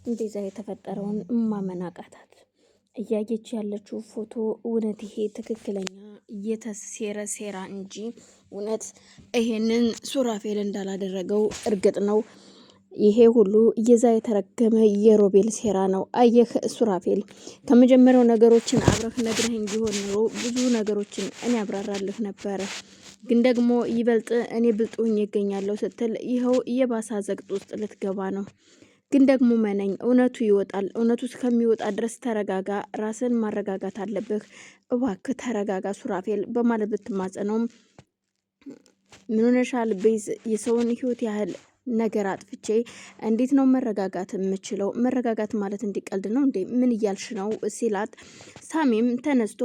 እንደዛ የተፈጠረውን ማመን አቃታት። እያየች ያለችው ፎቶ እውነት ይሄ ትክክለኛ የተሴረ ሴራ እንጂ እውነት ይሄንን ሱራፌል እንዳላደረገው እርግጥ ነው። ይሄ ሁሉ የዛ የተረገመ የሮቤል ሴራ ነው። አየህ ሱራፌል፣ ከመጀመሪያው ነገሮችን አብረህ ነግረኸኝ ቢሆን ኖሮ ብዙ ነገሮችን እኔ አብራራልህ ነበረ። ግን ደግሞ ይበልጥ እኔ ብልጡኝ ይገኛለሁ ስትል ይኸው የባሳ ዘግጥ ውስጥ ልትገባ ነው። ግን ደግሞ መነኝ፣ እውነቱ ይወጣል። እውነቱ እስከሚወጣ ድረስ ተረጋጋ፣ ራስን ማረጋጋት አለብህ። እባክህ ተረጋጋ ሱራፌል በማለት ብትማጸነውም ምን ሆነሻል ቤዝ? የሰውን ህይወት ያህል ነገር አጥፍቼ እንዴት ነው መረጋጋት የምችለው? መረጋጋት ማለት እንዲቀልድ ነው እንዴ? ምን እያልሽ ነው ሲላት፣ ሳሚም ተነስቶ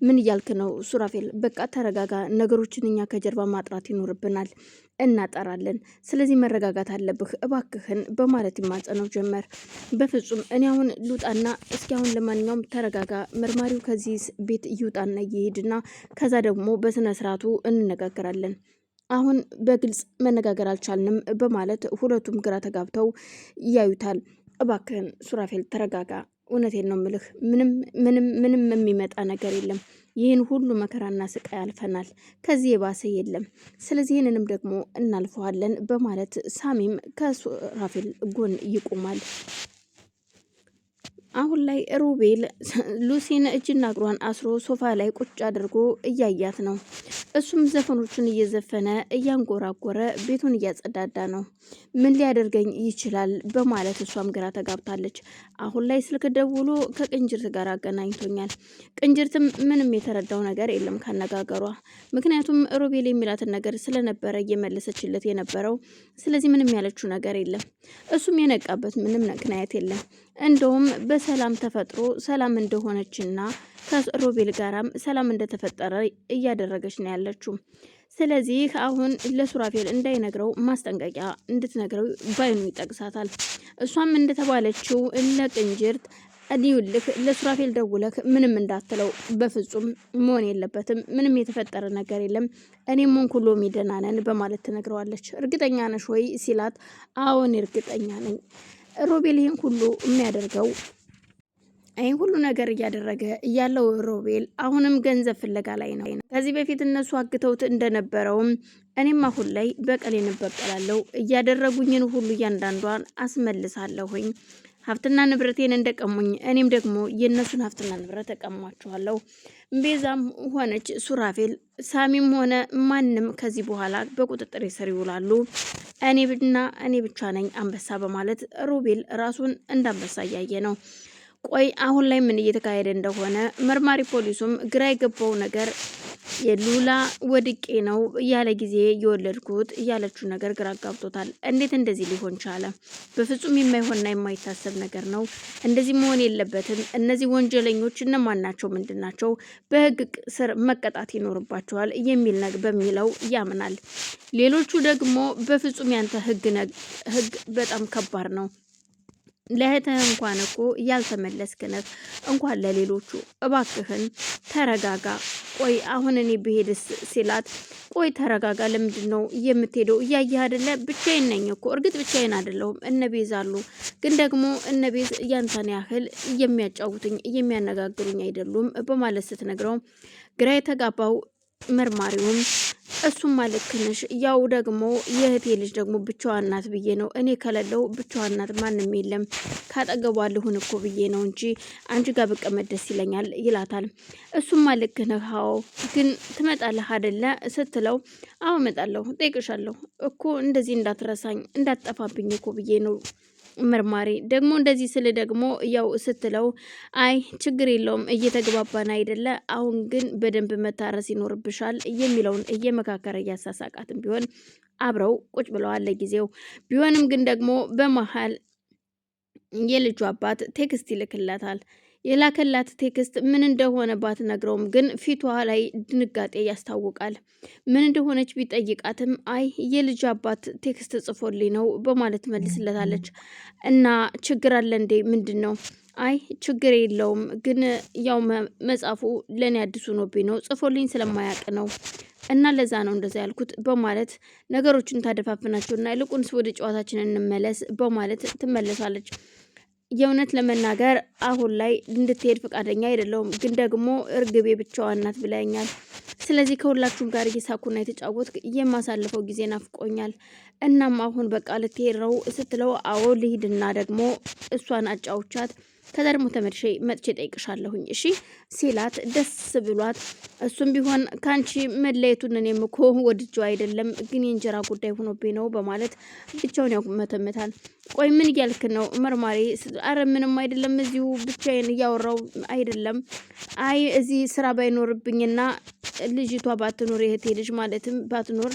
ምን እያልክ ነው ሱራፌል? በቃ ተረጋጋ፣ ነገሮችን እኛ ከጀርባ ማጥራት ይኖርብናል፣ እናጠራለን። ስለዚህ መረጋጋት አለብህ እባክህን በማለት ይማጸነው ጀመር። በፍጹም እኔ አሁን ልውጣና እስኪ አሁን ለማንኛውም ተረጋጋ፣ መርማሪው ከዚህ ቤት ይውጣና ይሄድና ከዛ ደግሞ በስነ ስርዓቱ እንነጋገራለን። አሁን በግልጽ መነጋገር አልቻልንም በማለት ሁለቱም ግራ ተጋብተው ያዩታል። እባክህን ሱራፌል ተረጋጋ፣ እውነቴን ነው ምልህ፣ ምንም የሚመጣ ነገር የለም። ይህን ሁሉ መከራና ስቃይ አልፈናል፣ ከዚህ የባሰ የለም። ስለዚህ ይህንንም ደግሞ እናልፈዋለን በማለት ሳሚም ከሱራፌል ጎን ይቆማል። አሁን ላይ ሮቤል ሉሲን እጅና እግሯን አስሮ ሶፋ ላይ ቁጭ አድርጎ እያያት ነው። እሱም ዘፈኖቹን እየዘፈነ እያንጎራጎረ ቤቱን እያጸዳዳ ነው። ምን ሊያደርገኝ ይችላል በማለት እሷም ግራ ተጋብታለች። አሁን ላይ ስልክ ደውሎ ከቅንጅርት ጋር አገናኝቶኛል። ቅንጅርትም ምንም የተረዳው ነገር የለም ካነጋገሯ። ምክንያቱም ሮቤል የሚላትን ነገር ስለነበረ እየመለሰችለት የነበረው። ስለዚህ ምንም ያለችው ነገር የለም። እሱም የነቃበት ምንም ምክንያት የለም። እንደውም በሰላም ተፈጥሮ ሰላም እንደሆነችና ከሮቤል ጋራም ሰላም እንደተፈጠረ እያደረገች ነው ያለችው። ስለዚህ አሁን ለሱራፌል እንዳይነግረው ማስጠንቀቂያ እንድትነግረው ባይኑ ይጠቅሳታል። እሷም እንደተባለችው ለቅንጅርት እዲውልክ ለሱራፌል ደውለክ ምንም እንዳትለው፣ በፍጹም መሆን የለበትም፣ ምንም የተፈጠረ ነገር የለም፣ እኔም ሆንኩ ሎሚ ደህና ነን በማለት ትነግረዋለች። እርግጠኛ ነሽ ወይ ሲላት፣ አዎን እርግጠኛ ነኝ። ሮቤል ይህን ሁሉ የሚያደርገው ይህን ሁሉ ነገር እያደረገ እያለው ሮቤል አሁንም ገንዘብ ፍለጋ ላይ ነው። ከዚህ በፊት እነሱ አግተውት እንደነበረውም እኔም አሁን ላይ በቀሌን እበቀላለሁ፣ እያደረጉኝን ሁሉ እያንዳንዷን አስመልሳለሁኝ። ሀብትና ንብረቴን እንደቀሙኝ እኔም ደግሞ የእነሱን ሀብትና ንብረት እቀማቸዋለሁ። ቤዛም ሆነች ሱራፌል፣ ሳሚም ሆነ ማንም ከዚህ በኋላ በቁጥጥር ስር ይውላሉ። እኔ ብቻ ነኝ አንበሳ በማለት ሮቤል ራሱን እንዳንበሳ እያየ ነው። ቆይ አሁን ላይ ምን እየተካሄደ እንደሆነ መርማሪ ፖሊሱም ግራ የገባው ነገር የሉላ ወድቄ ነው ያለ ጊዜ የወለድኩት እያለችው ነገር ግራ ጋብቶታል። እንዴት እንደዚህ ሊሆን ቻለ? በፍጹም የማይሆንና የማይታሰብ ነገር ነው። እንደዚህ መሆን የለበትም። እነዚህ ወንጀለኞች እነማን ናቸው? ምንድን ናቸው? በህግ ስር መቀጣት ይኖርባቸዋል በሚለው ያምናል። ሌሎቹ ደግሞ በፍጹም ያንተ ህግ በጣም ከባድ ነው፣ ለእህትህ እንኳን እኮ ያልተመለስክ ነህ፣ እንኳን ለሌሎቹ እባክህን ተረጋጋ። ቆይ አሁን እኔ ብሄድስ ሲላት፣ ቆይ ተረጋጋ፣ ለምንድን ነው የምትሄደው? እያየህ አይደለ? ብቻዬን ነኝ እኮ። እርግጥ ብቻዬን አይደለሁም፣ እነቤዝ አሉ። ግን ደግሞ እነቤዝ ያንተን ያህል የሚያጫውቱኝ የሚያነጋግሩኝ አይደሉም በማለት ስትነግረው ግራ የተጋባው መርማሪውም እሱም ልክ ነሽ፣ ያው ደግሞ የእህቴ ልጅ ደግሞ ብቻዋን ናት ብዬ ነው፣ እኔ ከሌለው ብቻዋን ናት፣ ማንም የለም፣ ካጠገቧ ልሁን እኮ ብዬ ነው እንጂ አንቺ ጋር ብቀመጥ ደስ ይለኛል ይላታል። እሱም ልክ ነህ፣ አዎ ግን ትመጣለህ አይደለ ስትለው፣ አዎ እመጣለሁ፣ ጠይቅሻለሁ እኮ እንደዚህ እንዳትረሳኝ እንዳትጠፋብኝ እኮ ብዬ ነው መርማሪ። ደግሞ እንደዚህ ስል ደግሞ ያው ስትለው፣ አይ ችግር የለውም እየተግባባን አይደለ፣ አሁን ግን በደንብ መታረስ ይኖርብሻል የሚለውን እየመካከረ እያሳሳቃትም ቢሆን አብረው ቁጭ ብለዋል ለጊዜው። ቢሆንም ግን ደግሞ በመሀል የልጁ አባት ቴክስት ይልክላታል። የላከላት ቴክስት ምን እንደሆነ ባትነግረውም ግን ፊቷ ላይ ድንጋጤ ያስታውቃል። ምን እንደሆነች ቢጠይቃትም አይ የልጅ አባት ቴክስት ጽፎልኝ ነው በማለት መልስለታለች። እና ችግር አለ እንዴ? ምንድን ነው? አይ ችግር የለውም፣ ግን ያው መጻፉ ለእኔ አዲሱ ሆኖብኝ ነው፣ ጽፎልኝ ስለማያውቅ ነው እና ለዛ ነው እንደዛ ያልኩት በማለት ነገሮችን ታደፋፍናቸውና ይልቁንስ ወደ ጨዋታችን እንመለስ በማለት ትመለሳለች። የእውነት ለመናገር አሁን ላይ እንድትሄድ ፈቃደኛ አይደለሁም፣ ግን ደግሞ እርግቤ ብቻዋን ናት ብላኛል። ስለዚህ ከሁላችሁም ጋር እየሳኩና የተጫወትኩ የማሳልፈው ጊዜ ናፍቆኛል። እናም አሁን በቃ ልትሄድ ነው ስትለው አዎ ልሂድና ደግሞ እሷን አጫውቻት ከዛ ደግሞ ተመልሼ መጥቼ ጠይቅሻለሁኝ እሺ ሲላት ደስ ብሏት እሱም ቢሆን ካንቺ መለየቱን እኔም እኮ ወድጄው አይደለም ግን የእንጀራ ጉዳይ ሆኖብኝ ነው በማለት ብቻውን ያጉመተምታል። ቆይ ምን እያልክ ነው መርማሪ? አረ ምንም አይደለም እዚሁ ብቻዬን እያወራው አይደለም። አይ እዚህ ስራ ባይኖርብኝና ልጅቷ ባትኖር የእህቴ ልጅ ማለትም ባትኖር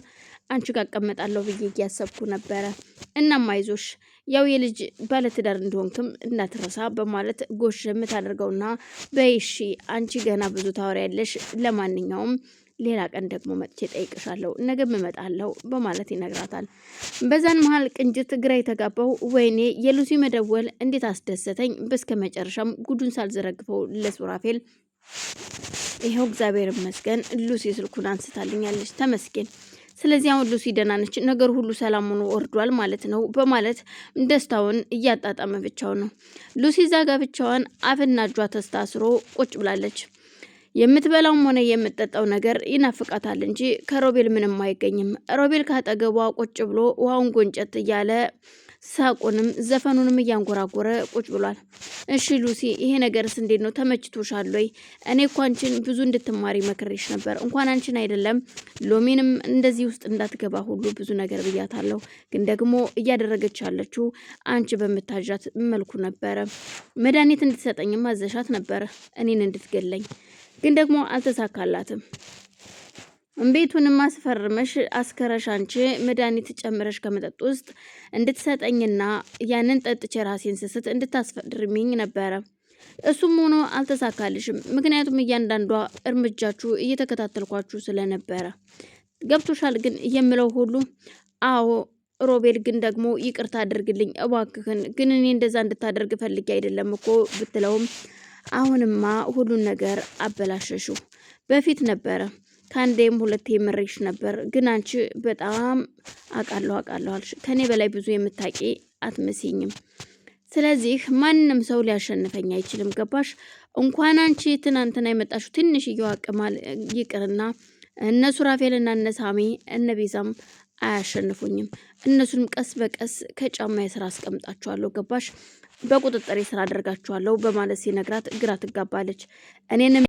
አንቺ ጋር እቀመጣለሁ ብዬ እያሰብኩ ነበረ። እናም አይዞሽ ያው የልጅ ባለትዳር እንደሆንክም እንዳትረሳ በማለት ጎሽ የምታደርገውና በይሺ አንቺ ገና ብዙ ታወሪያለሽ፣ ለማንኛውም ሌላ ቀን ደግሞ መጥቼ ጠይቅሻለሁ፣ ነገም እመጣለሁ በማለት ይነግራታል። በዛን መሀል ቅንጅት ግራ የተጋባው ወይኔ የሉሲ መደወል እንዴት አስደሰተኝ፣ በስከ መጨረሻም ጉዱን ሳልዘረግፈው ለሱራፌል ይኸው እግዚአብሔር ይመስገን ሉሲ ስልኩን አንስታልኛለች፣ ተመስገን። ስለዚህ አሁን ሉሲ ደህና ነች፣ ነገር ሁሉ ሰላም ሆኖ ወርዷል ማለት ነው በማለት ደስታውን እያጣጣመ ብቻውን ነው። ሉሲ ዛጋ ብቻዋን አፍና እጇ ተስታስሮ ቁጭ ብላለች። የምትበላውም ሆነ የምትጠጣው ነገር ይናፍቃታል እንጂ ከሮቤል ምንም አይገኝም። ሮቤል ካጠገቧ ቁጭ ብሎ ውሃውን ጎንጨት እያለ ሳቁንም ዘፈኑንም እያንጎራጎረ ቁጭ ብሏል። እሺ ሉሲ ይሄ ነገርስ እንዴት ነው? ተመችቶሻል ወይ? እኔ እኮ አንቺን ብዙ እንድትማሪ መክሬሽ ነበር። እንኳን አንቺን አይደለም ሎሚንም እንደዚህ ውስጥ እንዳትገባ ሁሉ ብዙ ነገር ብያታለሁ። ግን ደግሞ እያደረገች ያለችው አንቺ በምታዣት መልኩ ነበረ። መድኃኒት እንድትሰጠኝም አዘሻት ነበረ እኔን እንድትገለኝ፣ ግን ደግሞ አልተሳካላትም። ቤቱንም አስፈርመሽ አስከረሽ አንቺ መድኃኒት ጨምረሽ ከመጠጥ ውስጥ እንድትሰጠኝና ያንን ጠጥቼ ራሴን ስስት እንድታስፈርሚኝ ነበረ። እሱም ሆኖ አልተሳካልሽም። ምክንያቱም እያንዳንዷ እርምጃችሁ እየተከታተልኳችሁ ስለነበረ። ገብቶሻል ግን የምለው ሁሉ? አዎ ሮቤል፣ ግን ደግሞ ይቅርታ አድርግልኝ እባክህን። ግን እኔ እንደዛ እንድታደርግ ፈልጌ አይደለም እኮ ብትለውም አሁንማ ሁሉን ነገር አበላሸሹ። በፊት ነበረ ከአንዴም ሁለቴ መሬሽ ነበር፣ ግን አንቺ በጣም አውቃለሁ አልሽ። ከኔ በላይ ብዙ የምታውቂ አትመስኝም። ስለዚህ ማንም ሰው ሊያሸንፈኝ አይችልም። ገባሽ? እንኳን አንቺ ትናንትና የመጣሽው ትንሽዬው አቅማል ይቅርና እነ ሱራፌልና እነ ሳሚ እነ ቤዛም አያሸንፉኝም። እነሱንም ቀስ በቀስ ከጫማ የስራ አስቀምጣቸዋለሁ። ገባሽ? በቁጥጥር ስራ አደርጋቸዋለሁ በማለት ሲነግራት ግራ ትጋባለች። እኔንም